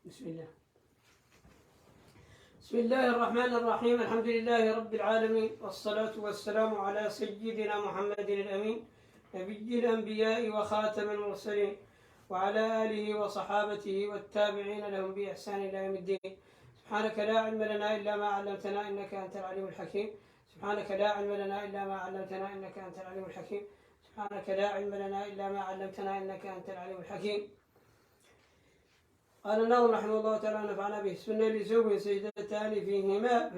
بسم الله. بسم الله الرحمن الرحيم. الحمد لله رب العالمين، والصلاة والسلام على سيدنا محمد الأمين، نبي الأنبياء وخاتم المرسلين، وعلى آله وصحابته والتابعين لهم بإحسان إلى يوم الدين. سبحانك لا علم لنا إلا ما علمتنا إنك أنت العليم الحكيم. سبحانك لا علم لنا إلا ما علمتنا إنك أنت العليم الحكيم. سبحانك لا علم لنا إلا ما علمتنا إنك أنت العليم الحكيم. قال الناظم رحمه الله تعالى نفعنا به. سنة لزوج سجدتان فيهما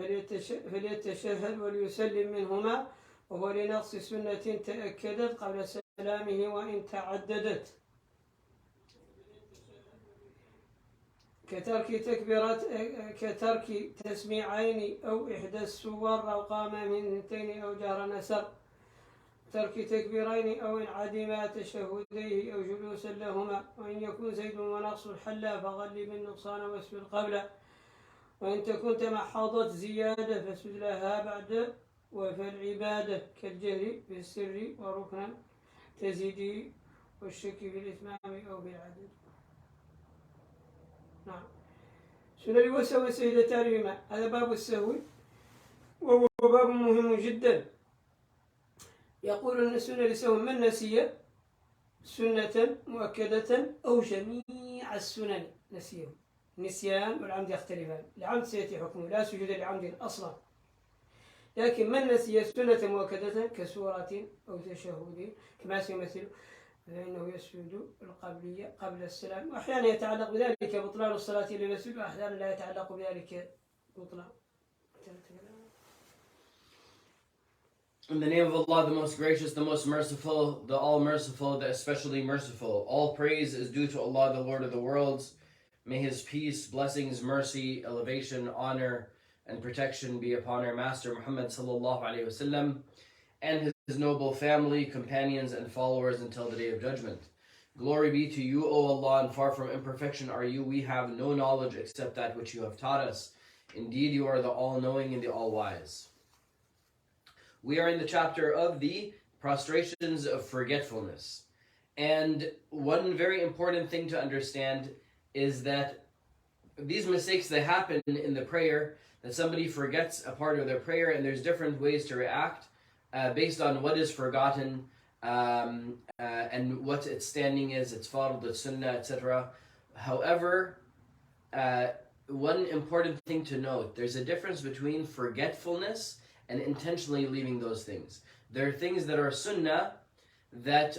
فليتشهد وليسلم منهما، وهو لنقص سنة تأكدت قبل سلامه وإن تعددت، كترك تسميعين أو إحدى السور أو قام من اثنتين أو جهر نسر، ترك تكبيرين أو إن عدما تشهديه أو جلوسا لهما، وإن يكون زيد ونقص الحلا فغلب النقصان واسجد قبله، وإن تكن تمحضت زيادة فاسجد لها بعد، وفالعبادة كالجهر بالسر وركنا تزيدي والشك بالإتمام أو بالعدد. نعم. سنن وسوى سجدتان بما، هذا باب السهو وهو باب مهم جدا. يقول أن السنة لسهو من نسي سنة مؤكدة أو جميع السنن نسيه. النسيان والعمد يختلفان، العمد سيأتي حكمه لا سجود لعمد أصلا، لكن من نسي سنة مؤكدة كسورة أو تشهد كما سيمثل فإنه يسجد القبلية قبل السلام، وأحيانا يتعلق بذلك بطلان الصلاة للمسجد، وأحيانا لا يتعلق بذلك بطلان. In the name of Allah, the most gracious, the most merciful, the all-merciful, the especially merciful. All praise is due to Allah, the Lord of the worlds. May His peace, blessings, mercy, elevation, honor, and protection be upon our Master Muhammad sallallahu alaihi wasallam and his noble family, companions, and followers until the Day of Judgment. Glory be to you, O Allah, and far from imperfection are you. We have no knowledge except that which you have taught us. Indeed, you are the all-knowing and the all-wise. We are in the chapter of the prostrations of forgetfulness. And one very important thing to understand is that these mistakes that happen in the prayer, that somebody forgets a part of their prayer, and there's different ways to react based on what is forgotten and what its standing is, its fard, its sunnah, etc. However, one important thing to note, there's a difference between forgetfulness and intentionally leaving those things. There are things that are sunnah that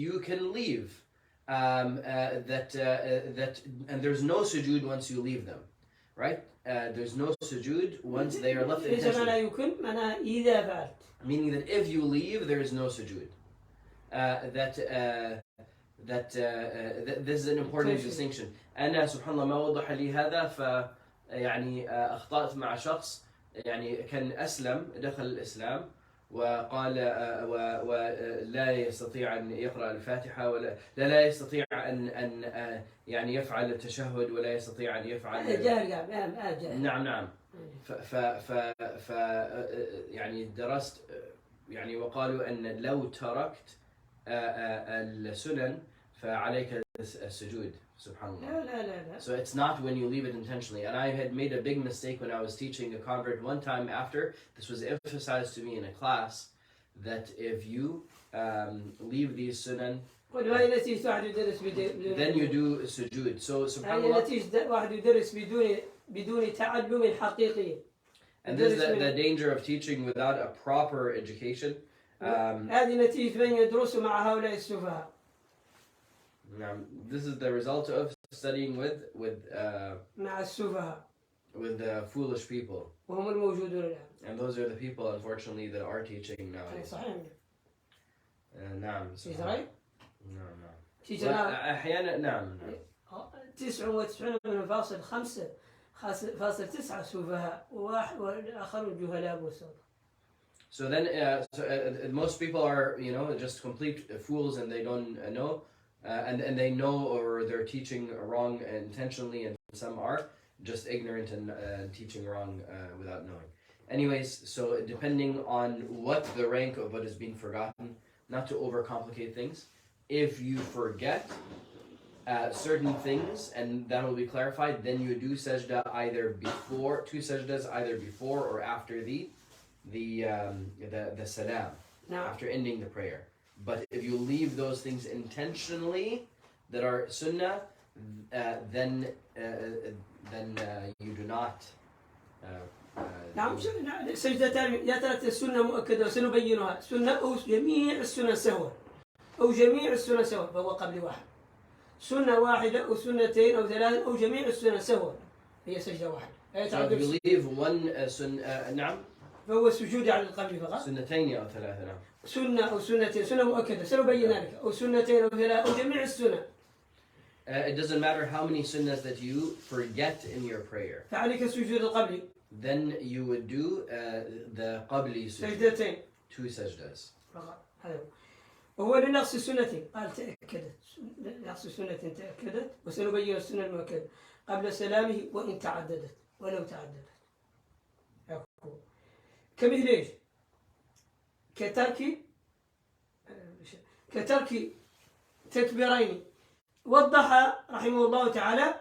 you can leave, and there's no sujood once you leave them, right? There's no sujood once they are left intentionally. Meaning that if you leave, there is no sujood. This is an important distinction. أنا سبحان الله ما وضح لي هذا فيعني أخطأت مع شخص يعني كان أسلم دخل الإسلام وقال ولا يستطيع أن يقرأ الفاتحة ولا لا يستطيع أن يعني يفعل التشهد ولا يستطيع أن يفعل نعم ف يعني درست يعني وقالوا أن لو تركت السنن فعليك السجود. SubhanAllah. لا. So it's not when you leave it intentionally. And I had made a big mistake when I was teaching a convert one time after. This was emphasized to me in a class that if you leave these sunan, then you do sujood. So SubhanAllah. And this is the danger of teaching without a proper education. This is the result of studying with the foolish people. And those are the people, unfortunately, that are teaching nowadays. نعم. Is right? No. أحيانا نعم. 99.5 سفهاء والآخرون جهلاء وسط. So then, most people are, just complete fools and they don't know. And they know, or they're teaching wrong intentionally, and some are just ignorant and teaching wrong without knowing. Anyways, so depending on what the rank of what is being forgotten, not to overcomplicate things. If you forget certain things, and that will be clarified, then you do sajda either before, two sajdas either before or after the salam, after ending the prayer. But if you leave those things intentionally that are sunnah, then you do not. نعم سجدتان يا ثلاث سنة مؤكدة وسنبينها سنة أو جميع السنة سوا أو جميع السنة سوا فهو قبل واحد سنة واحدة أو سنتين أو ثلاث أو جميع السنة سوا هي سجدة واحدة. So if you leave one نعم فهو السجود على القبل فقط. سنتين أو ثلاثة نعم. سنة أو سنتين سنة مؤكدة سنبين ذلك أو سنتين أو ثلاث أو جميع السنة. It doesn't matter how many sunnahs that you forget in your prayer. فعليك السجود القبلي. Then you would do the qabli سجدتين. Two sajdas. فقط هذا وهو لنقص السنتين قال تأكدت نقص السنتين تأكدت وسنبين السنة المؤكدة قبل سلامه وإن تعددت ولو تعددت. كمثل ايش؟ كترك تكبيرين. وضح رحمه الله تعالى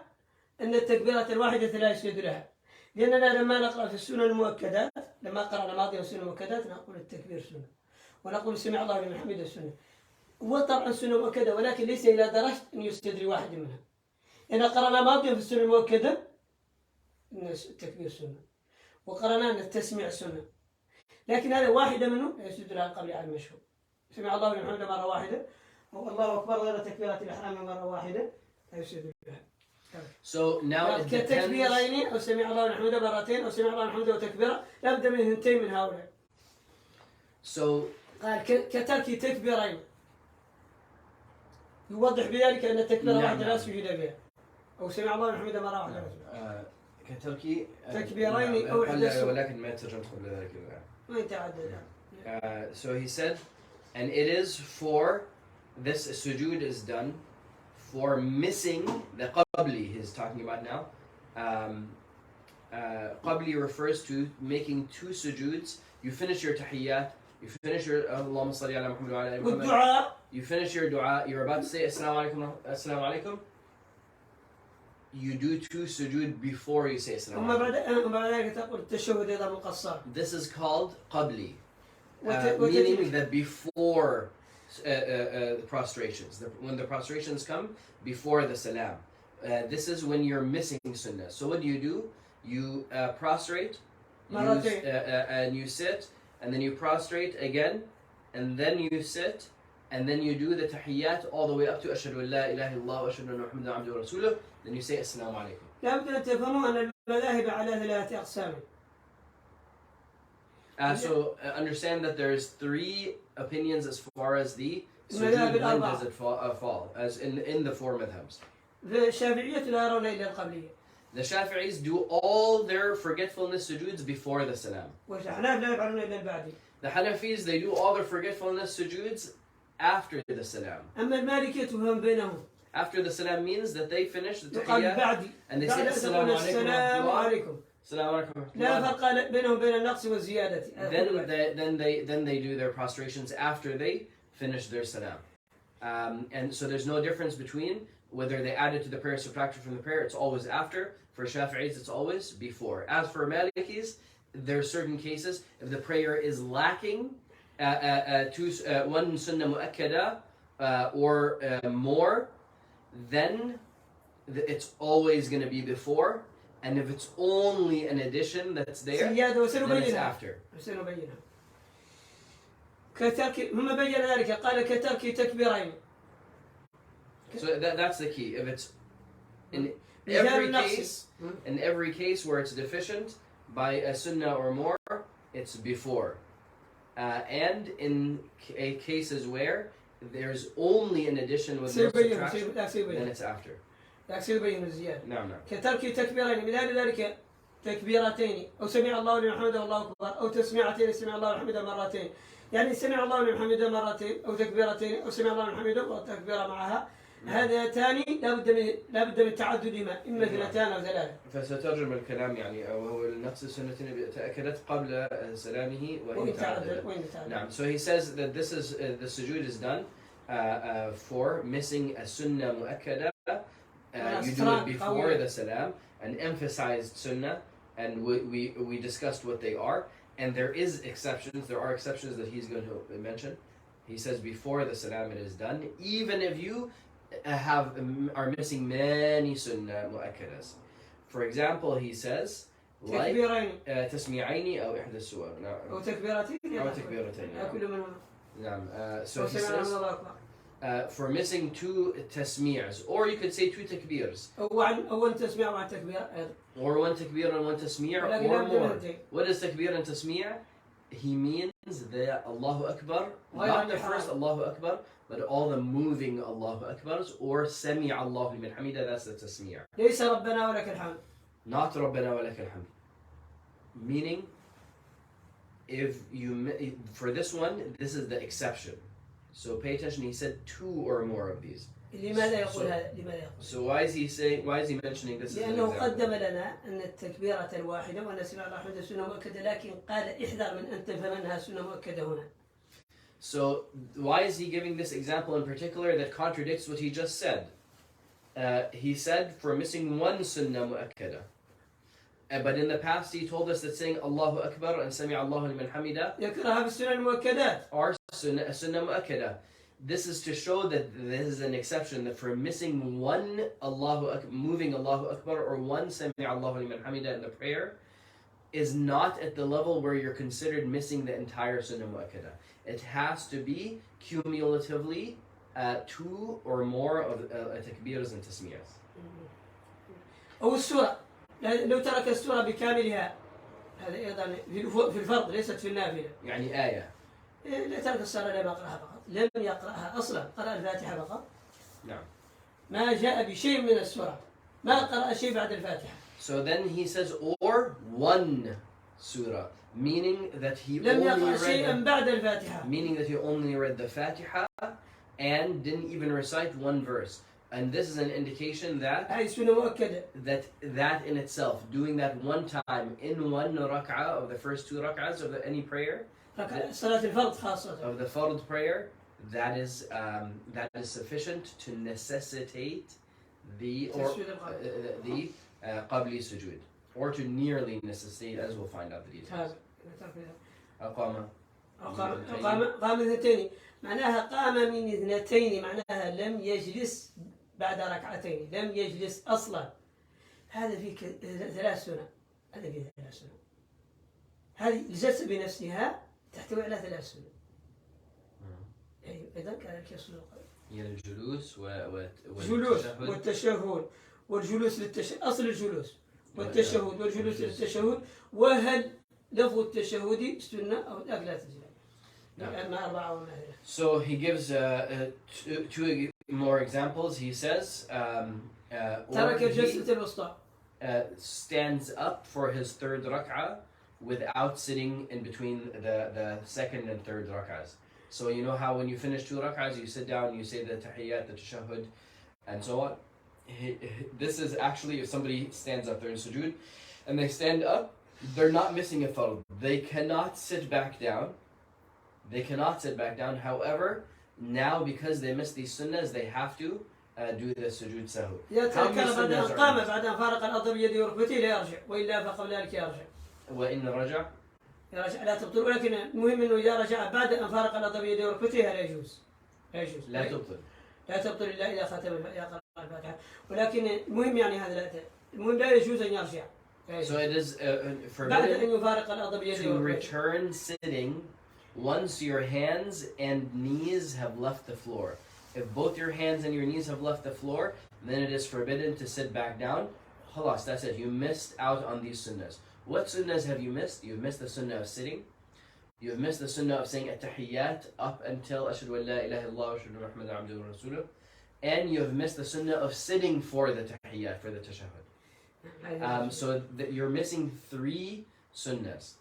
أن التكبيرة الواحدة لا يسجد لها، لأننا لما نقرأ في السنن المؤكدات لما قرأنا ماضي السنن المؤكدات نقول التكبير سنة ونقول سمع الله لمن حمده السنة، وطبعا السنة مؤكدة ولكن ليس إلى درجة أن يسجد لواحد منها، لأن قرأنا ماضي في السنن المؤكدة أن التكبير سنة وقرأنا أن التسميع سنة، لكن هذا واحدة منه لا يسجد لها قبل على المشهور. سمع الله لمن حمده مرة واحدة والله أكبر غير تكبيرة الإحرام مرة واحدة لا يسجد لها. So now it depends. كتكبيرين أو سمع الله لمن حمده مرتين أو سمع الله لمن حمده وتكبيرة لابد من اثنتين من هؤلاء. So قال كترك تكبيرين يوضح بذلك أن التكبيرة واحدة لا سجود بها أو سمع الله لمن حمده مرة واحدة. كترك تكبيرين أو إحدى ولكن ما ترجمت قبل ذلك. ما يتعدد. So he said, and it is for this sujood is done for missing the qabli he's talking about now. Qabli refers to making two sujoods. You finish your tahiyyat, you finish your Allahumma salli ala Muhammad wa ala Muhammad. You finish your dua, you're about to say assalamu alaikum. You do two sujood before you say assalamu alaikum. This is called qabli, meaning that before the prostrations, when the prostrations come before the salam, this is when you're missing sunnah. So what do? You prostrate, and you sit, and then you prostrate again, and then you sit, and then you do the tahiyyat all the way up to ashhadu an la ilaha illallah wa ashhadu anna muhammadan abduhu wa rasuluh. Then you say assalamu alaikum. لابد أن تفهموا أن المذاهب على ثلاثة أقسام. So understand that there's three opinions as far as the sujood, when does it fall, as in the four madhabs. The Shafi'is do all their forgetfulness sujoods before the salam. The Hanafis, they do all their forgetfulness sujoods after the salam. After the salam means that they finish the tahiyyat and they say assalamu alaikum. Then they do their prostrations after they finish their salam. And so there's no difference between whether they add it to the prayer, subtracted from the prayer, it's always after. For Shafi'is, it's always before. As for Malikis, there are certain cases, if the prayer is lacking one sunnah mu'akkada or more, then it's always going to be before. And if it's only an addition that's there, then it's after. So that's the key. If it's in every case where it's deficient by a sunnah or more, it's before. And in cases where there's only an addition with no subtraction, then it's after. نعم. كترك تكبيرين مثال ذلك تكبيرتين أو سمع الله لمن حمده الله أكبر أو تسميعتين سمع الله لمن حمده مرتين، يعني سمع الله لمن حمده مرتين أو تكبيرتين أو سمع الله لمن حمده وتكبيرة معها، هذا ثاني لابد من تعددهما إما اثنتان أو ثلاثة. فسترجم الكلام يعني وهو النقص السنتين تأكدت قبل سلامه وإن تعدد. نعم. So he says that this is the sujood is done for missing a sunnah mu'akkada you do it before the salam, an emphasized sunnah, and we discussed what they are. And there is exceptions. There are exceptions that he's going to mention. He says before the salam it is done, even if you are missing many sunnah mu'akkadas. For example, he says like تسميعين أو إحدى السور. أو تكبيرتين. أو تكبيرتين. كل منهم. نعم. So he says for missing 2 tasmi'as, or you could say 2 takbirs. أو 1 تسميع و1 تكبير. Or 1 takbir and 1 tasmi' or more. What is takbir and tasmi'? He means the Allahu Akbar, not the first Allahu Akbar, but all the moving Allahu Akbars, or Sami' Allahu liman hamida, that's the tasmi'. ليس ربنا ولك الحمد. Not Rabbana wa lakal hamd. Meaning, if you, for this one, this is the exception. So pay attention, he said 2 or more of these. لماذا يقول هذا؟ لماذا يقول؟ So why is he mentioning this? لأنه قدم لنا أن التكبيرة الواحدة وأن سمع الله حمده سنة مؤكدة، لكن قال احذر من أن تفهمنها سنة مؤكدة هنا. So why is he giving this example in particular that contradicts what he just said? He said for missing 1 sunnah mu'akkada. But in the past he told us that saying Allahu Akbar and Sami' Allahu liman hamida يكرهها بالسنن المؤكدات. are sunnah mu'akkada. This is to show that this is an exception, that for missing 1 moving Allahu Akbar or 1 Sami' Allahu liman hamida in the prayer is not at the level where you're considered missing the entire sunnah mu'akkada. It has to be cumulatively 2 or more of takbiras and tasmiyas. أو السورة لو ترك السورة بكاملها هذا أيضا في الفرض ليست في النافلة. يعني آية. لا ترك الصلاة لم يقرأها فقط، لم يقرأها أصلا، قرأ الفاتحة فقط. نعم. ما جاء بشيء من السورة، ما قرأ شيء بعد الفاتحة. So then he says or 1 surah, meaning that he لم يقرأ شيئا بعد الفاتحة. Meaning that he only read the Fatiha and didn't even recite 1 verse. And this is an indication that that in itself, doing that 1 time in 1 rak'ah of the first 2 rak'ahs of any prayer, of the fard prayer, that is sufficient to necessitate the qabli sujood, or to nearly necessitate, as we'll find out the details. قام من 2 معناها قام من 2 معناها لم يجلس بعد ركعتين، لم يجلس أصلا. هذا فيه 3 سنن. هذا فيه 3 سنن. هذه الجلسة بنفسها تحتوي على 3 سنن. إذا كذلك يصل هي الجلوس والتشهد والجلوس أصل الجلوس والتشهد والجلوس للتشهد، وهل لفظ التشهد سنة أو لا تجزي. So he gives 2 more examples. He says stands up for his 3rd rak'ah without sitting in between the 2nd and 3rd rak'ahs. So you know how when you finish 2 rak'ahs you sit down, you say the tahiyyat, the tashahhud, and so on. This is actually if somebody stands up, they're in sujood, and they stand up, they're not missing a fard. They cannot sit back down. However, now because they missed these sunnahs, they have to do the sujood sahu. وإن رجع لا تبطل، ولكن المهم انه اذا رجع بعد ان فارق الأرض بيده وركبتيه لا يجوز. لا تبطل الا اذا ختم الفاتحه، ولكن المهم يعني هذا المهم لا يجوز ان يرجع. So it is forbidden to return sitting once your hands and knees have left the floor. If both your hands and your knees have left the floor, then it is forbidden to sit back down. Khalas, that's it. You missed out on these sunnahs. What sunnahs have you missed? You've missed the sunnah of sitting. You've missed the sunnah of saying at-tahiyyat up until ashhadu an la ilaha illallah wa ashhadu anna muhammadan abduhu wa rasuluh. And you have missed the sunnah of sitting for the tahiyyat, for the tashahhud. So you're missing 3 sunnahs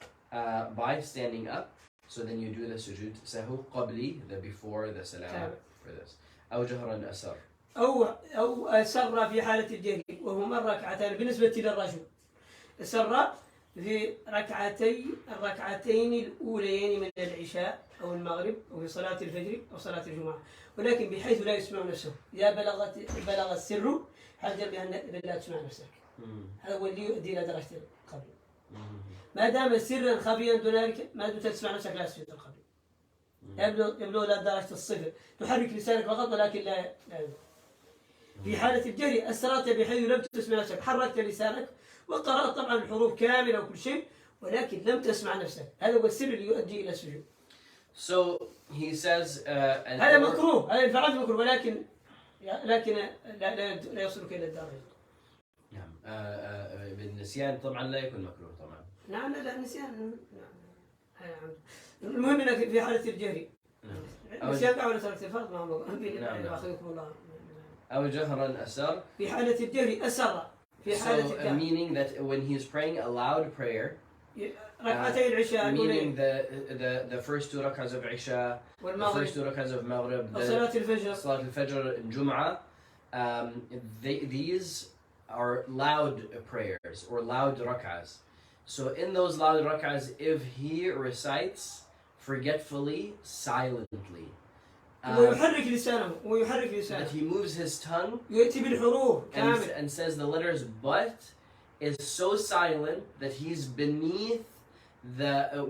by standing up. So then you do the sujood sahu qabli, the before the salam for this. أو جهرا أسر. أو أسر في حالة الجهل وهما الركعتان بالنسبة للرجل. أسر في الركعتين الأوليين من العشاء أو المغرب أو في صلاة الفجر أو صلاة الجمعة، ولكن بحيث لا يسمع نفسه. إذا بلغ السر حذر بأن لا تسمع نفسك. هذا هو اللي يؤدي إلى درجة القبل. ما دام سرا خفيا دون ذلك ما دمت تسمع نفسك لا تسجد القبل. يبلغ إلى درجة الصفر، تحرك لسانك فقط ولكن لا يبلغ. في حالة الجهر أسررت بحيث لم تسمع نفسك، حركت لسانك وقرأت طبعا الحروف كاملة وكل شيء ولكن لم تسمع نفسك، هذا هو السر اللي يؤدي إلى السجود. So he says هذا مكروه، هذا الفعل مكروه ولكن لا يصلك إلى الدرجة. نعم. بالنسيان طبعا لا يكون مكروه طبعا. نعم لا نسيان. نعم. المهم انك في حالة الجهر. نسيان أو تركت الفرض ما هو. نعم. أخذكم الله. أو جهرا أسر. في حالة الجهر أسر. في حالة الجهر. So meaning that when he is praying a loud prayer. ركعتي العشاء. Meaning the first two rak'ahs of Isha, the first two rak'ahs of Maghrib, صلاة الفجر and Jum'ah. These are loud prayers or loud rak'ahs. So in those loud rak'ahs, if he recites forgetfully, silently, ويحرك لسانه that he moves his tongue يأتي بالحروف and says the letters but is so silent that he's beneath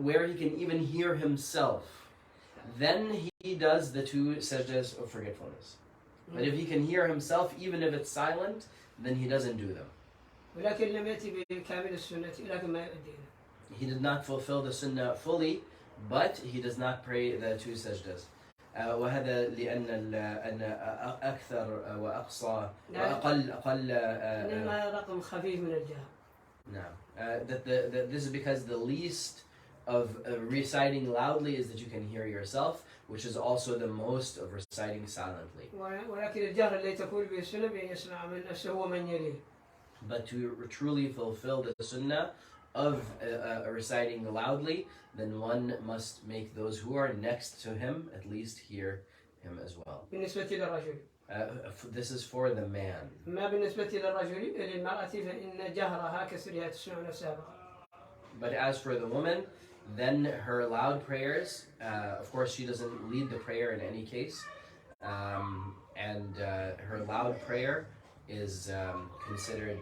where he can even hear himself, then he does the two sajdas of forgetfulness. But if he can hear himself, even if it's silent, then he doesn't do them. ولكن لم يأتي بكامل السنة لكن ما يؤدي. He did not fulfill the sunnah fully, but he does not pray the two sajdas. وهذا لأن أكثر وأقصى وأقل إنما رقم خفيف من الجهر. نعم. This is because the least of reciting loudly is that you can hear yourself, which is also the most of reciting silently. ولكن الجهر الذي تقول به السنة بأن يسمع من نفسه ومن يليه. But to truly fulfill the sunnah of reciting loudly, then one must make those who are next to him at least hear him as well. بالنسبة للرجل. This is for the man. ما بالنسبة للمرأة فإن جهرها كسرها تسمع نفسها. But as for the woman, then her loud prayers, of course she doesn't lead the prayer in any case, and her loud prayer is considered,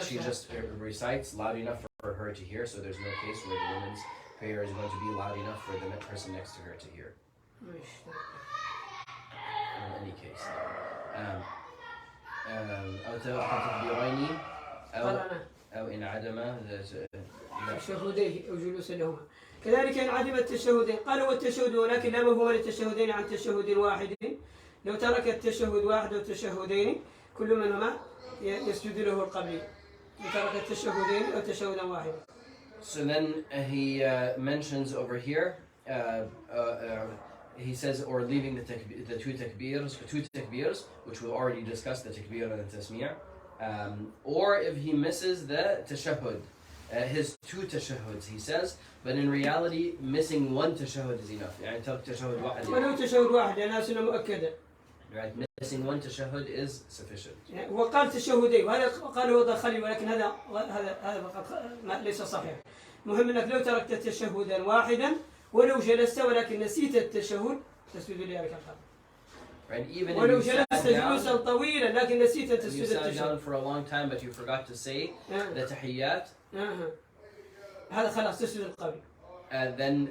she just recites loud enough for her to hear, so there's no case where the woman's prayer is going to be loud enough for the person next to her to hear. In any case. أو إن عدم تشهديه أو جلوس لهما. كذلك إن عدم التشهدين قال هو التشهد ولكن لا مفهوم للتشهدين عن تشهد واحد. لو ترك التشهد واحد أو تشهدين كل منهما يسجد له القبلي. لو ترك التشهدين أو تشهدا واحدا. So then he mentions over here, he says, or leaving the two takbirs, which we already discussed, the takbir and the tasmi', or if he misses the tashahhud, his two tashahhuds, he says, but in reality, missing one tashahhud is enough. يعني ترك تشهد واحد. ولو تشهد واحد لأنها سنة مؤكدة. Right, missing one tashahhud is sufficient. وقال تشهدين وهذا قال هو دخلي ولكن هذا فقط ليس صحيح. مهم انك لو تركت تشهدا واحدا ولو جلست ولكن نسيت التشهد تسجد لذلك القبل. Right, even ولو جلست جلوسا طويلا لكن نسيت تسجد التشهد. You sat down for a long time but you forgot to say the tahiyyat. هذا خلاص تسجد القبل.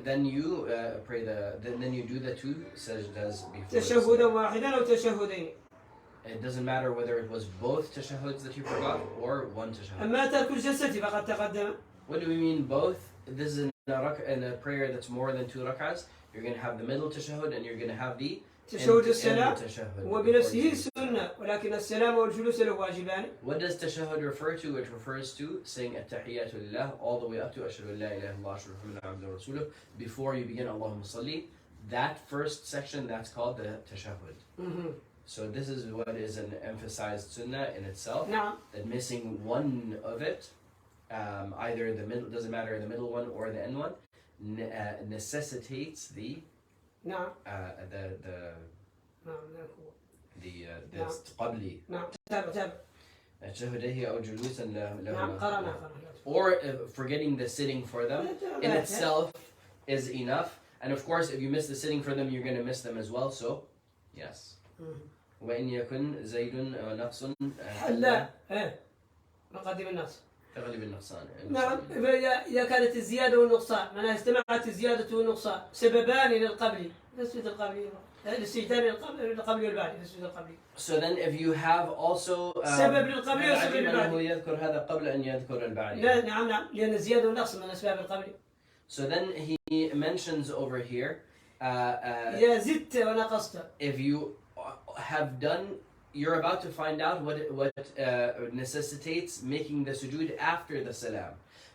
Then you pray then you do the two sajdas before. تشهدا واحدا أو تشهدين. It doesn't matter whether it was both tashahhuds that you forgot or one tashahhud. أما ترك الجلسة فقد تقدم. What do we mean both? This is in a prayer that's more than two rak'ahs. You're going to have the middle tashahhud and you're going to have the تشهد السلام وبنفسه سنة ولكن السلام والجلوس له واجبان. What does tashahhud refer to? It refers to saying at-tahiyyatu lillah all the way up to ashhadu an la ilaha illallah ashhadu anna muhammadan rasuluh before you begin Allahumma salli. That first section, that's called the tashahhud. So this is what is an emphasized sunnah in itself. That missing one of it, either the middle, doesn't matter the middle one or the end one, necessitates the قبلي. نعم تابع. تشهديه أو جلوسا نعم لهما. قرأنا. Or forgetting the sitting for them in itself is enough. And of course, if you miss the sitting for them, you're going to miss them as well. So, yes. وإن يكن زيد نقص لا مقدم النقص تغلب النقصان. نعم إذا كانت الزيادة والنقصان معناها اجتمعت الزيادة والنقصان سببان للقبل تسجد القبلي الاستجدان القبلي والبعدي تسجد القبلي. So then if you have also سبب للقبلي وسبب للبعدي. هو يذكر هذا قبل أن يذكر البعدي. نعم لأن الزيادة والنقص من أسباب القبلي. So then he mentions over here إذا زدت ونقصت. If you have done, you're about to find out what necessitates making the sujood after the salam.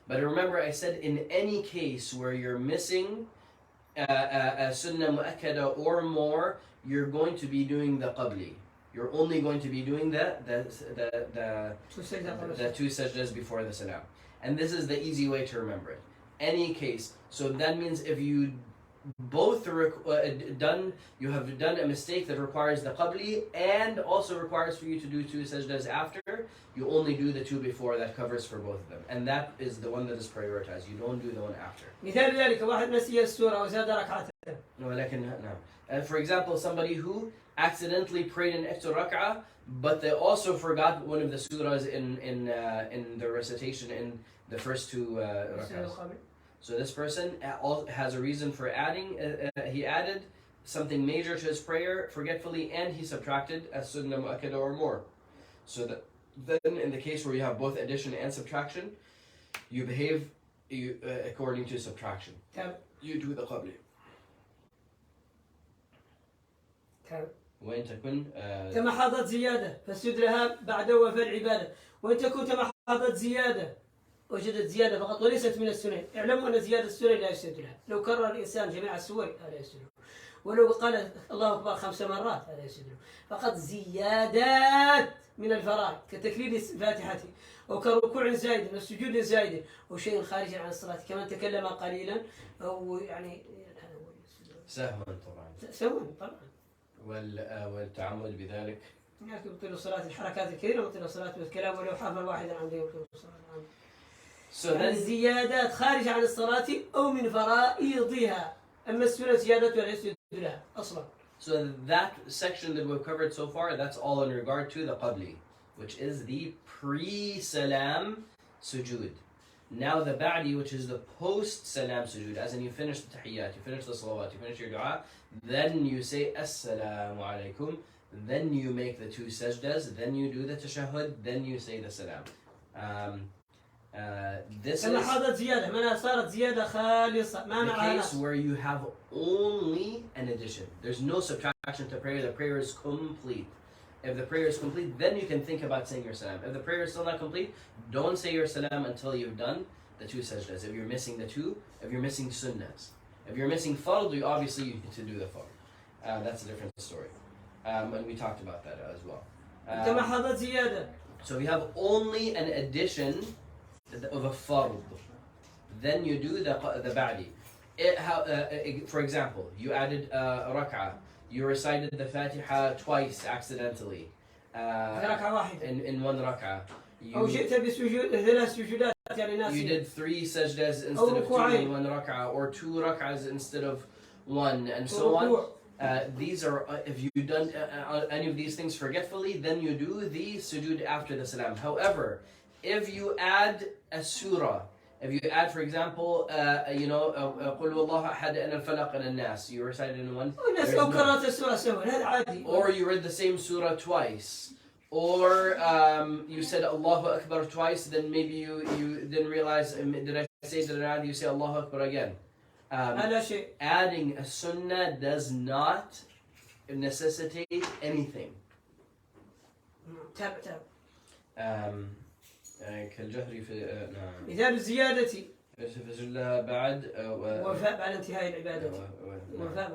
But remember, I said in any case where you're missing a sunnah mu'akkada or more, you're going to be doing the qabli. You're only going to be doing the two sajdas before the salam. And this is the easy way to remember it. Any case. So that means if you both you have done a mistake that requires the qabli and also requires for you to do two sajdas after, you only do the two before. That covers for both of them, and that is the one that is prioritized. You don't do the one after. مثال ذلك واحد نسي السورة وزاد ركعتين. ولكن نعم. For example, somebody who accidentally prayed an extra rak'ah, but they also forgot one of the surahs in the recitation in the first two rak'ahs. So this person has a reason for adding, he added something major to his prayer forgetfully, and he subtracted a sunnah mu'akkada or more. So that then in the case where you have both addition and subtraction, you behave according to subtraction. You do the qabli. وإن تكن تمحضت زيادة فاسجد لها بعد وفاء العبادة وإن تكن تمحضت زيادة وجدت زيادة فقط وليست من السنن. اعلموا أن زيادة السنن لا يسجد لها. لو كرر الإنسان جميع السور هذا يسجد له. ولو قال الله أكبر 5 مرات هذا يسجد له. فقط زيادات من الفرائض كتكرير الفاتحة أو كركوع زايد والسجود زايد أو شيء خارج عن الصلاة كمان تكلم قليلا أو يعني سهوا طبعا. سهوا طبعا. والتعمد بذلك. يعني يبطل الصلاة الحركات الكثيرة ويبطل الصلاة والكلام ولو حرفا واحدا عمدا يبطل الصلاة. يعني الزيادات خارج عن الصلاة أو من فرائضها. أما السنة زيادة وليس لها أصلا. So that section that we've covered so far, that's all in regard to the qabli, which is the pre-salam sujood. Now the ba'di, which is the post-salam sujood, as in you finish the tahiyyat, you finish the salawat, you finish your dua, then you say assalamu alaikum, then you make the two sajdas, then you do the tashahhud, then you say the salam. This is the case where you have only an addition. There's no subtraction to prayer. The prayer is complete. If the prayer is complete, then you can think about saying your salam. If the prayer is still not complete, don't say your salam until you've done the two sajdas. If you're missing the two, if you're missing sunnahs. If you're missing fard, you obviously you need to do the fard. That's a different story. And we talked about that as well. So we have only an addition of a fard. Then you do the ba'di. For example, you added rak'ah. You recited the Fatiha twice accidentally. In one rak'ah. You did 3 sajdas instead of 2 in one rak'ah, or 2 rak'ahs instead of 1, and so on. These are, if you've done any of these things forgetfully, then you do the sujood after the salam. However, if you add a surah, if you add, for example, قُلْ وَاللَّهُ أَحَدَ أَنَا الْفَلَقَ أَنَا النَّاسِ, you recited in one. Or you read the same surah twice. Or you said Allahu Akbar twice, then maybe you didn't realize, did I say that you say Allahu Akbar again? Adding a sunnah does not necessitate anything. كالجهر في مثال الزيادة بعد وفاء بعد انتهاء العبادة وفاء بعد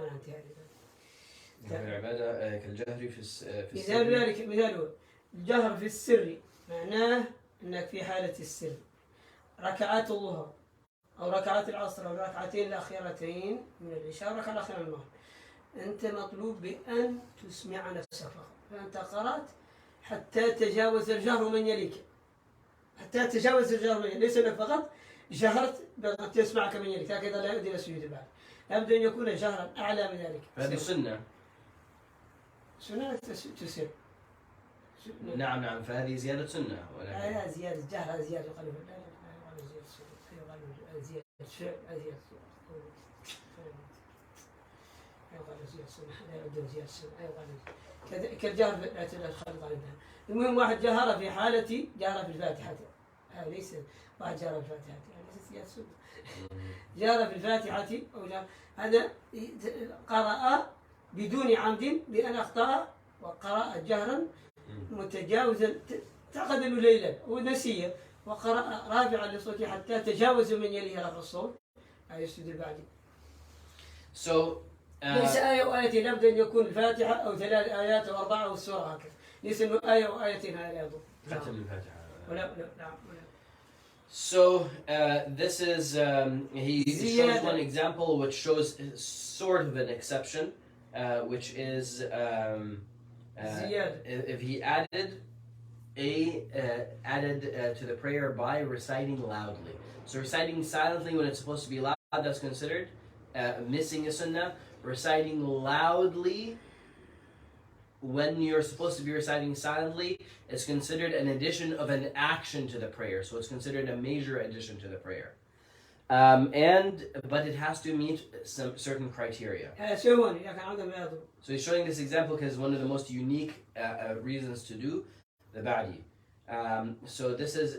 انتهاء العبادة كالجهر في مثال ذلك مثاله الجهر في السر معناه أنك في حالة السر ركعات الظهر أو ركعات العصر أو الركعتين الأخيرتين من العشاء والركعة الأخيرة من المغرب أنت مطلوب بأن تسمع نفسك فأنت قرأت حتى تجاوز الجهر من يليك، حتى تجاوز الجهر من يليك، ليس انك فقط جهرت بأن تسمعك من يليك، هكذا لا يؤدي الى السجود بعد، لابد ان يكون جهرا اعلى من ذلك. هذه سنة. سنة تسر. نعم نعم، فهذه زيادة سنة. لا زيادة جهر، هذا زيادة قلب، لا زيادة فعل، زيادة كالجهر لا تخلط عنها. المهم واحد جهر في حالة جهر في الفاتحة، هذا ليس واحد جهر في الفاتحة، ليس زيادة سنة. جهر في الفاتحة أو جهر هذا قرأ بدون عمد لأن أخطأ وقرأ جهرا متجاوزا، تعقد له ليلا ونسيه وقرأ رافعا لصوته حتى تجاوز من يليه رفع الصوت، هذا يسجد البعدي. ليس آية وآيتين، لابد أن يكون الفاتحة أو 3 آيات أو 4 أو السورة هكذا، ليس إنه آية وآيتين هذا لا يضر. ختم الفاتحة. ولا. So this is he shows one example which shows sort of an exception, which is if he added to the prayer by reciting loudly. So reciting silently when it's supposed to be loud, that's considered missing a sunnah. Reciting loudly when you're supposed to be reciting silently is considered an addition of an action to the prayer. So it's considered a major addition to the prayer. But it has to meet some certain criteria. So he's showing this example because one of the most unique reasons to do the ba'di. So this is,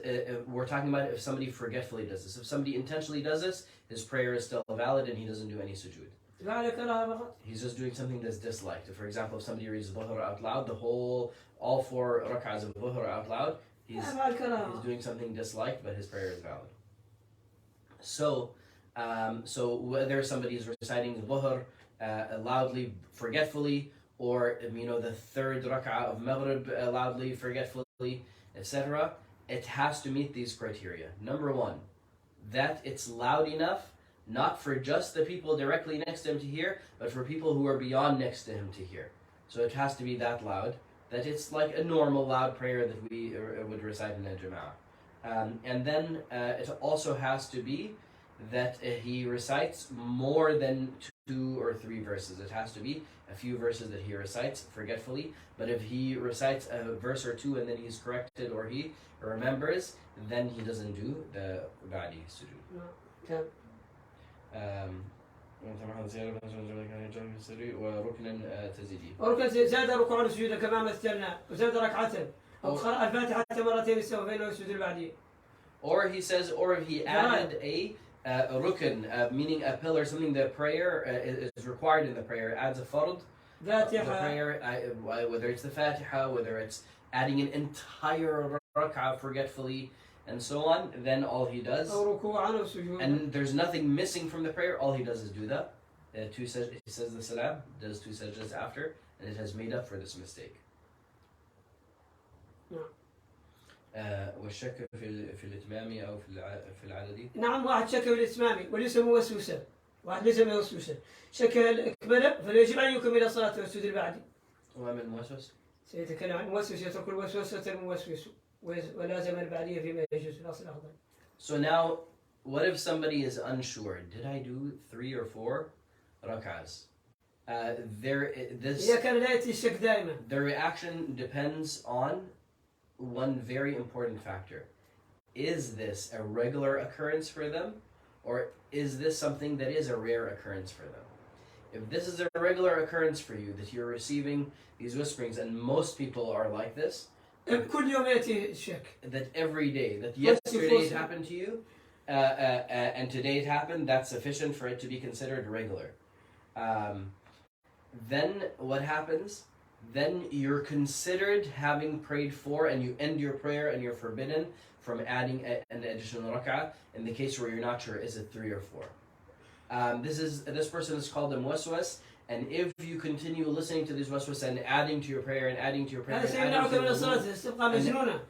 we're talking about if somebody forgetfully does this. If somebody intentionally does this, his prayer is still valid and he doesn't do any sujood. He's just doing something that's disliked. For example, if somebody reads Dhuhr out loud, all 4 rak'ahs of Dhuhr out loud, he's doing something disliked, but his prayer is valid. So whether somebody is reciting Dhuhr loudly, forgetfully, or the 3rd rak'ah of Maghrib loudly, forgetfully, etc., it has to meet these criteria. Number 1, that it's loud enough, not for just the people directly next to him to hear, but for people who are beyond next to him to hear. So it has to be that loud, that it's like a normal loud prayer that we would recite in a jama'ah. And then it also has to be that he recites more than 2 or 3 verses. It has to be a few verses that he recites forgetfully, but if he recites a verse or 2 and then he's corrected or he remembers, then he doesn't do the ba'di sujood. وركنا تزيدي. وركن زاد ركوع السجود كما مثلنا، وزاد ركعة أو قرأ الفاتحة مرتين سوا بينه والسجود البعدي. Or he says, or if he added a rukn, meaning a pillar, something that prayer is required in the prayer, adds a fard. The prayer, whether it's the Fatiha, whether it's adding an entire rak'ah forgetfully, and so on, then all he does, and there's nothing missing from the prayer, all he does is do that. He says the salam, does 2 sajdas after, and it has made up for this mistake. والشك في الإتمام أو في العدد. نعم، واحد شك في الإتمام وليس موسوسا، واحد ليس موسوسا، شك الإكمال فليجب أن يكمل الصلاة والسجود البعدي. وما من الموسوس؟ سيتكلم عن الموسوس، يترك الوسوسة الموسوس ولازم البعدية فيما يجوز الأصل الأفضل. So now, what if somebody is unsure? Did I do 3 or 4 rak'ahs? إذا كان لا يأتي الشك دائما. The reaction depends on one very important factor. Is this a regular occurrence for them, or is this something that is a rare occurrence for them? If this is a regular occurrence for you, that you're receiving these whisperings, and most people are like this, كل يوم يأتي الشك, that every day, that yesterday it happened to you, and today it happened, that's sufficient for it to be considered regular. Then what happens? Then you're considered having prayed 4, and you end your prayer and you're forbidden from adding an additional rak'ah in the case where you're not sure, is it 3 or 4? This person is called a muwaswas, and if you continue listening to these waswas and adding to your prayer and adding to your prayer and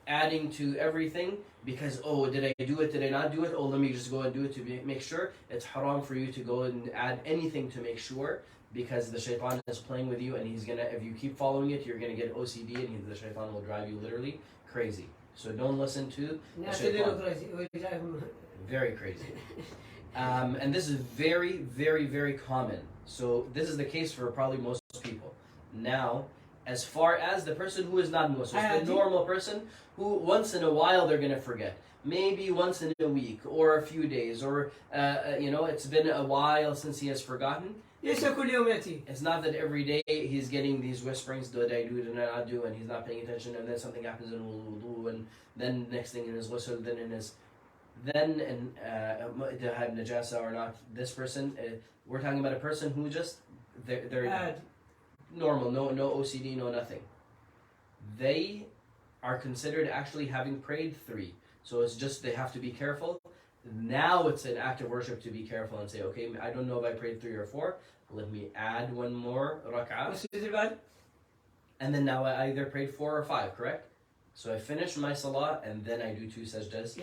adding to everything, because did I do it, did I not do it, let me just go and do it to make sure, it's haram for you to go and add anything to make sure because the shaitan is playing with you, and he's gonna, if you keep following it, you're gonna get OCD, and the shaitan will drive you literally crazy. So don't listen to the shaitan. Very crazy. And this is very, very, very common. So this is the case for probably most people. Now, as far as the person who is not Muslim, the normal person who once in a while they're going to forget. Maybe once in a week or a few days, or it's been a while since he has forgotten. It's not that every day he's getting these whisperings, did I do, did I not do, and he's not paying attention, and then something happens in wudu, and then next thing in his ghusl, then to have najasa or not. This person, we're talking about a person who just, they're normal, no OCD, no nothing. They are considered actually having prayed 3. So it's just they have to be careful. Now it's an act of worship to be careful and say, okay, I don't know if I prayed 3 or 4. Let me add one more rak'ah. And then now I either prayed 4 or 5, correct? So I finish my salah and then I do 2 sajdas.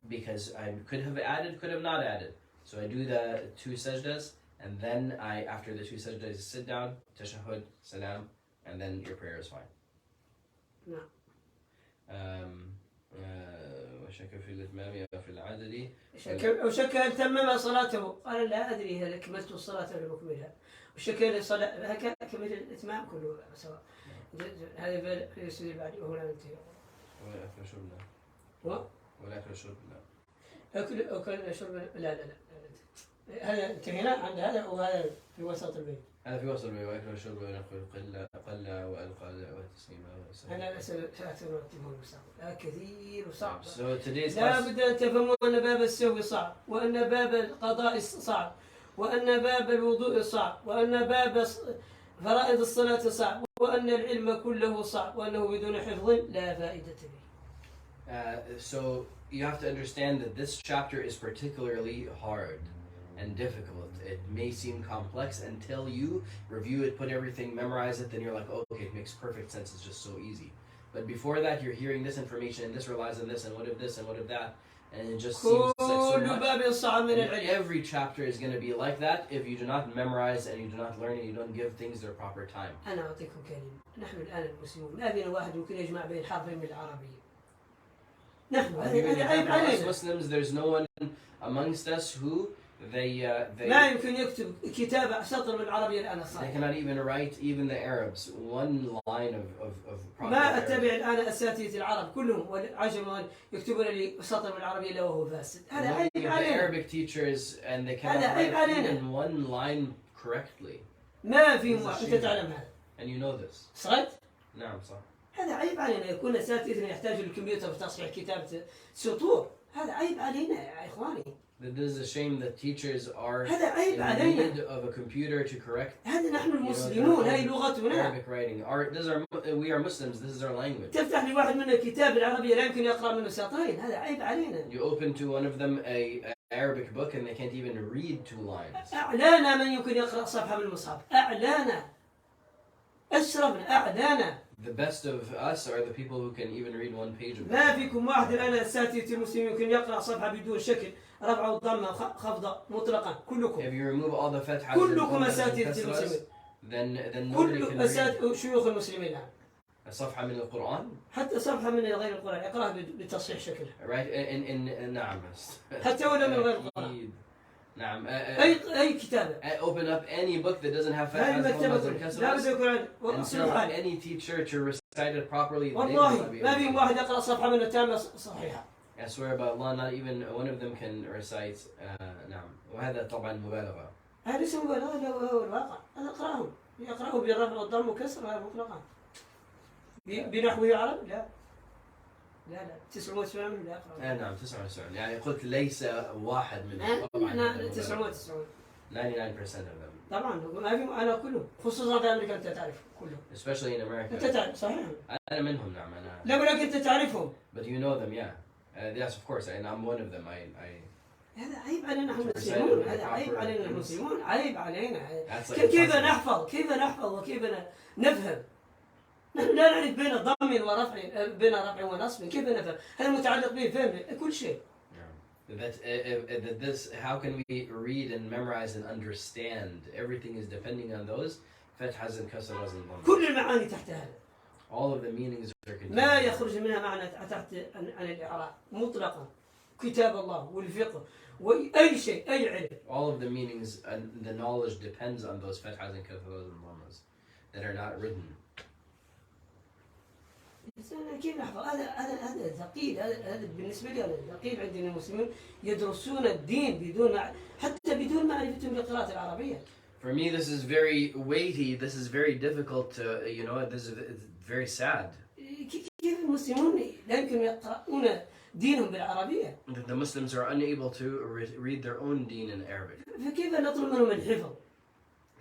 Because I could have added, could have not added. So I do the 2 sajdas, and then after the 2 sajdas, sit down, tashahhud, salam, and then your prayer is fine. No. وشك في الإتمام أو في العدد وشك هل تمم صلاته قال لا أدري هل أكملت الصلاة ولا أكملها وشك هل الصلاة هكذا كمل الإتمام كله سواء هذا في السجود بعد وهو لا ينتهي ولا أكل شرب ولا أكل شرب أكل شرب لا هذا انتهينا عند هذا وهذا في وسط البيت. هذا في وسط البيت وأكل شرب ونقول قل وألقى والتسليم. أنا سأكثر المستقبل كثير وصعب. So today's لا بد أن تفهموا أن باب السهو صعب، وأن باب القضاء صعب، وأن باب الوضوء صعب، وأن باب فرائض الصلاة صعب، وأن العلم كله صعب، وأنه بدون حفظ لا فائدة به. So you have to understand that this chapter is particularly hard and difficult. It may seem complex until you review it, put everything, memorize it, then you're like, oh, okay, it makes perfect sense, it's just so easy. But before that, you're hearing this information, and this relies on this, and what if this, and what if that, and it just seems like so much. And every chapter is going to be like that if you do not memorize, and you do not learn, and you don't give things their proper time. أنا أعطيكم كلمة. نحن الآن المسلمون ما بين واحد يمكن يجمع بين حرفين من العربية. As Muslims, there's no one amongst us who ما يمكن يكتب كتابة سطر بالعربية الآن الصحيح. They cannot even write, even the Arabs, one line of proper ما أتبع الآن أساتذة العرب كلهم والعجم يكتبون لي سطر بالعربية إلا وهو فاسد. هذا عيب علينا. The Arabic teachers and they cannot write even one line correctly. ما في أنت تعلم هذا. And you know this. صحيح؟ نعم صح. هذا عيب علينا يكون أساتذتنا يحتاجوا للكمبيوتر في تصحيح كتابة سطور. هذا عيب علينا يا إخواني. This is a shame that teachers are in need of a computer to correct هذا نحن المسلمون هاي لغتنا. Arabic writing. We are Muslims, this is our language. تفتح لي واحد من الكتاب العربية لا يمكن يقرأ منه سطرين. هذا عيب علينا. You open to one of them a Arabic book and they can't even read 2 lines. أعلانا من يمكن يقرأ صفحة من المصحف. أعلانا. أشرفنا أعلانا. The best of us are the people who can even read 1 page of it. ما فيكم واحد الآن أساتذة المسلمين يمكن يقرأ صفحة بدون شكل رفع وضمة خفضة مطلقا كلكم. If you remove all the fathahs كلكم أساتذة المسلمين. then nobody can read. شيوخ المسلمين الآن. صفحة من القرآن. حتى صفحة من غير القرآن يقرأها بتصحيح شكله. Right in نعم. حتى ولا من غير القرآن. نعم. أي كتابة. Open up any book that doesn't have fathahs and kasras. Any teacher to recite it properly. والله ما في واحد يقرأ صفحة من التامة صحيحة. I swear by Allah, not even one of them can recite. نعم. وهذا طبعا مبالغة. هذا ليس مبالغة هو الواقع. أنا أقرأهم. يقرأه بالرفع والضم وكسر هذا مطلقا. بنحوه عرب لا. 99 لا أقرأ. نعم 99 يعني قلت ليس واحد منهم. طبعا 99. 99% of them. طبعا ما في أنا كله خصوصا في أمريكا أنت تعرف كله. Especially in America. أنت تعرف صحيح. أنا منهم نعم أنا. لا ولكن أنت تعرفهم. But you know them, yeah. Yes, of course, and I'm one of them. هذا عيب علينا نحن المسلمون. هذا عيب علينا المسلمون. عيب علينا. كيف نحفظ وكيف نفهم. نحن لا نعرف بين ضم ورفع بين رفع ونصب كيف نفهم. هذا متعلق به فهم كل شيء. that this, how can we read and memorize and understand? Everything is depending on those. فتحة and كسرة and ضمة. كل المعاني تحت هذا. All of the meanings are contained. ما يخرج منها معنى تحت عن الإعراب مطلقا. كتاب الله والفقه وأي شيء أي علم. All of the meanings and the knowledge depends on those فتحة and كسرة and ضمة that are not written. كيف نحفظ؟ هذا ثقيل، هذا بالنسبة لي ثقيل. عندنا المسلمين يدرسون الدين حتى بدون معرفتهم بالقراءة العربية. For me, this is very weighty. This is very difficult to, this is very sad. كيف المسلمون لا يمكن يقرؤون دينهم بالعربية؟ That the Muslims are unable to read their own deen in Arabic. فكيف نطلب منهم الحفظ؟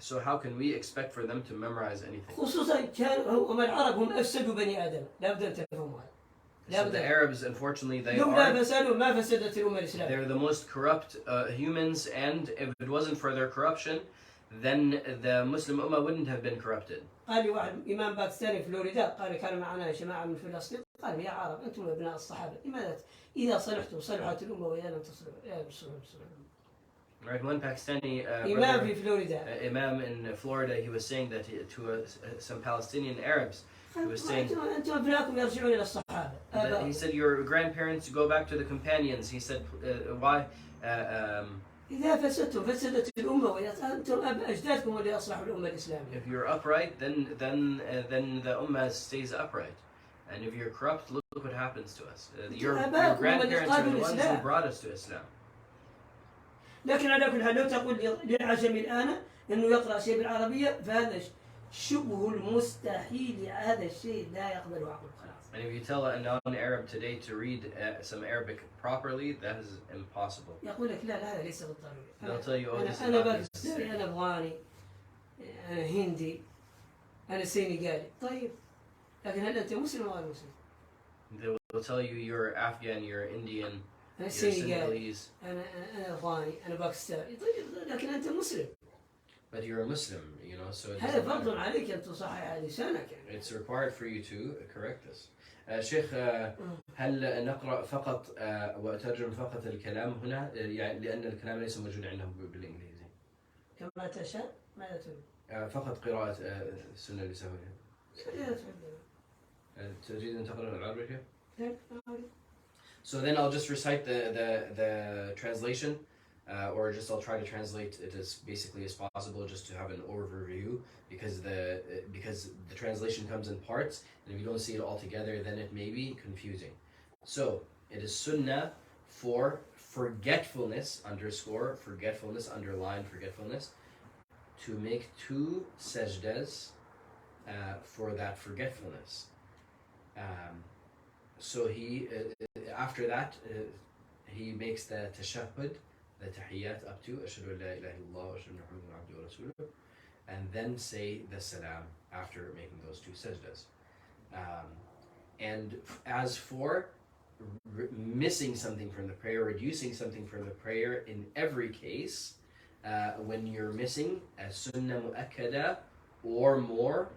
So how can we expect for them to memorize anything? خصوصا كانوا العرب هم أفسدوا بني آدم، لا بد أن تفهموا هذا. So the Arabs, unfortunately, they're the most corrupt humans, and if it wasn't for their corruption, then the Muslim Ummah wouldn't have been corrupted. قال لي واحد إمام باكستاني في فلوريدا، قال كان معنا جماعة من فلسطين، قال يا عرب أنتم أبناء الصحابة، لماذا إذا صلحتم صلحت الأمة وإذا لم تصلحوا لا تصلحوا. Right, one Pakistani Imam in Florida, he was saying that to some Palestinian Arabs, he was saying that he said your grandparents go back to the companions. He said why? If you're upright, then the ummah stays upright, and if you're corrupt, look what happens to us. Your grandparents are the ones who brought us to Islam. لكن على كل حال لو تقول للعجمي الآن إنه يقرأ شيء بالعربية فهذا شبه المستحيل. هذا الشيء لا يقبل عقله خلاص. And if you tell a non-Arab today to read some Arabic properly, that is impossible. يقول لك لا هذا ليس بالضروري. They'll tell you, oh, this is أنا not باكستاني، أنا أفغاني، أنا هندي، أنا سينيغالي. طيب لكن هل أنت مسلم أو غير مسلم؟ They'll tell you you're Afghan, you're Indian. أنا سينيغالي، أنا أفغاني، أنا باكستاني. طيب لكن أنت مسلم. But you're a Muslim, so هذا فرض عليك أن تصحح لسانك. It's required for you to correct this. شيخ هل نقرأ فقط وأترجم فقط الكلام هنا يعني لأن الكلام ليس موجود عندهم بالإنجليزي؟ كما تشاء. ماذا تريد؟ فقط قراءة السنة النسوية. تريد أن تقرأ العربية؟ So then I'll just recite the translation, or I'll try to translate it as basically as possible, just to have an overview, because the translation comes in parts, and if you don't see it all together, then it may be confusing. So it is sunnah for forgetfulness, underline forgetfulness, to make 2 sajdas for that forgetfulness. So he after that he makes the tashahhud, the tahiyyat up to ashhadu an la ilaha illallah wa ashhadu anna muhammadan abduhu wa rasuluh, and then say the salam after making those 2 sajdas. And as for missing something from the prayer, reducing something from the prayer, in every case, when you're missing a sunnah mu'akkada or more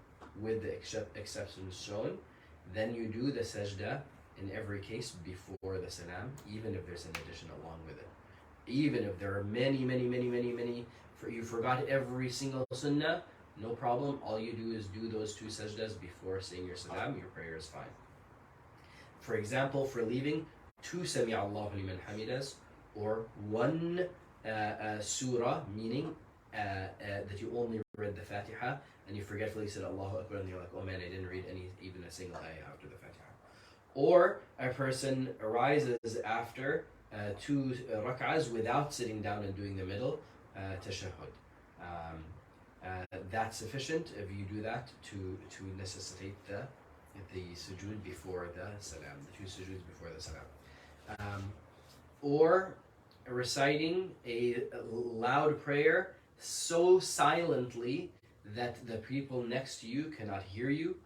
with the exceptions shown, then you do the sajda in every case before the salam, even if there's an addition along with it. Even if there are many, you forgot every single sunnah, no problem. All you do is do those 2 sajdas before saying your salam, your prayer is fine. For example, for leaving, 2 Sami Allahu liman hamidas, or 1 surah, meaning that you only read the Fatiha, and you forgetfully said Allahu Akbar, and you're like, oh man, I didn't read even a single ayah after the Fatiha. Or a person arises after 2 rak'ahs without sitting down and doing the middle tashahhud. That's sufficient if you do that to necessitate the sujood before the salam, the 2 sujoods before the salam. Or reciting a loud prayer so silently that the people next to you cannot hear you,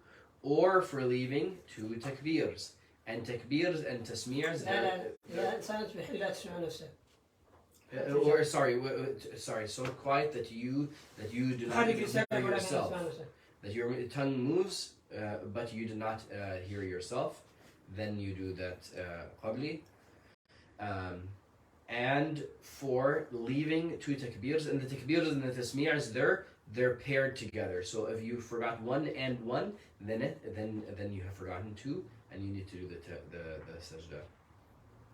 or for leaving 2 takbirs. And takbirs and tasmirs. Or sorry, so quiet that you do not even hear yourself. That your tongue moves, but you do not hear yourself. Then you do that qabli. and for leaving two takbirs. And the takbirs and the tasmi'as, they're paired together. So if you forgot one and one, then you have forgotten two, and you need to do the sajda,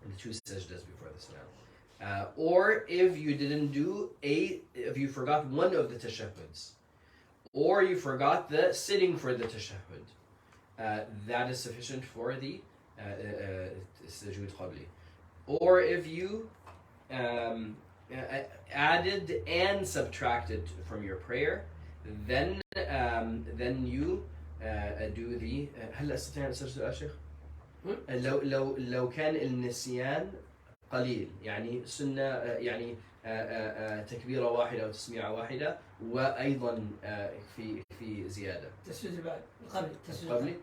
the two sajdas before the salam. Or if you didn't do if you forgot one of the tashahhuds, or you forgot the sitting for the tashahhud, that is sufficient for the sujood qabli. Or if you added and subtracted from your prayer, then you do the هل أستطيع أن أسجد يا شيخ؟ لو كان النسيان قليل يعني سنة يعني تكبيرة واحدة أو تسميعة واحدة وأيضا في زيادة. تسجد بعد قبل.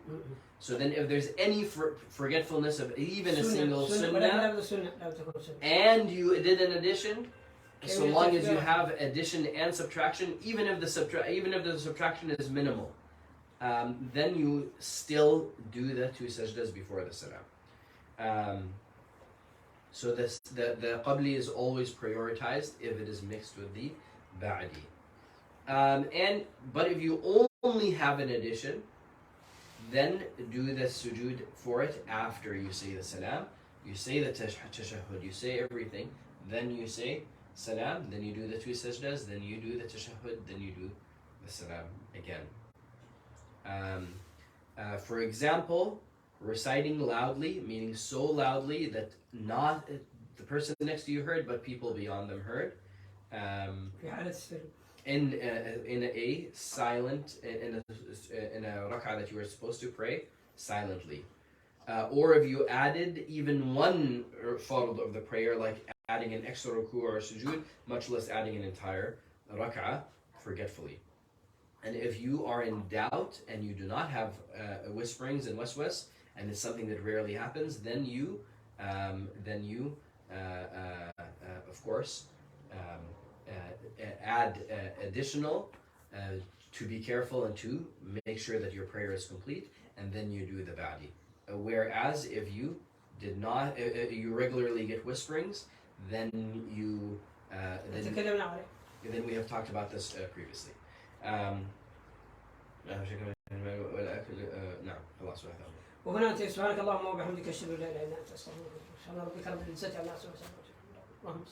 So then if there's any forgetfulness of even a single sunnah and you did an addition, so long as you have addition and subtraction, even if the subtraction is minimal, then you still do the two sajdas before the salam. So the qabli is always prioritized if it is mixed with the ba'di. But if you only have an addition, then do the sujood for it after you say the salam. You say the tashahhud, you say everything, then you say salam, then you do the two sajdas, then you do the tashahhud, then you do the salam again. For example, reciting loudly, meaning so loudly that not the person next to you heard, but people beyond them heard. In a silent, in a rak'ah that you were supposed to pray silently. Or if you added even one fard of the prayer, like adding an extra ruku or sujood, much less adding an entire rak'ah forgetfully. And if you are in doubt and you do not have whisperings and waswas, and it's something that rarely happens, then you of course add additional to be careful and to make sure that your prayer is complete, and then you do the ba'di. Whereas if you did not, you regularly get whisperings, then you then we have talked about this previously. نعم خلاص. وهنا سبحانك اللهم وبحمدك اشهد ان لا اله الا انت استغفرك. سبحان ربك رب العزه عما يصفون.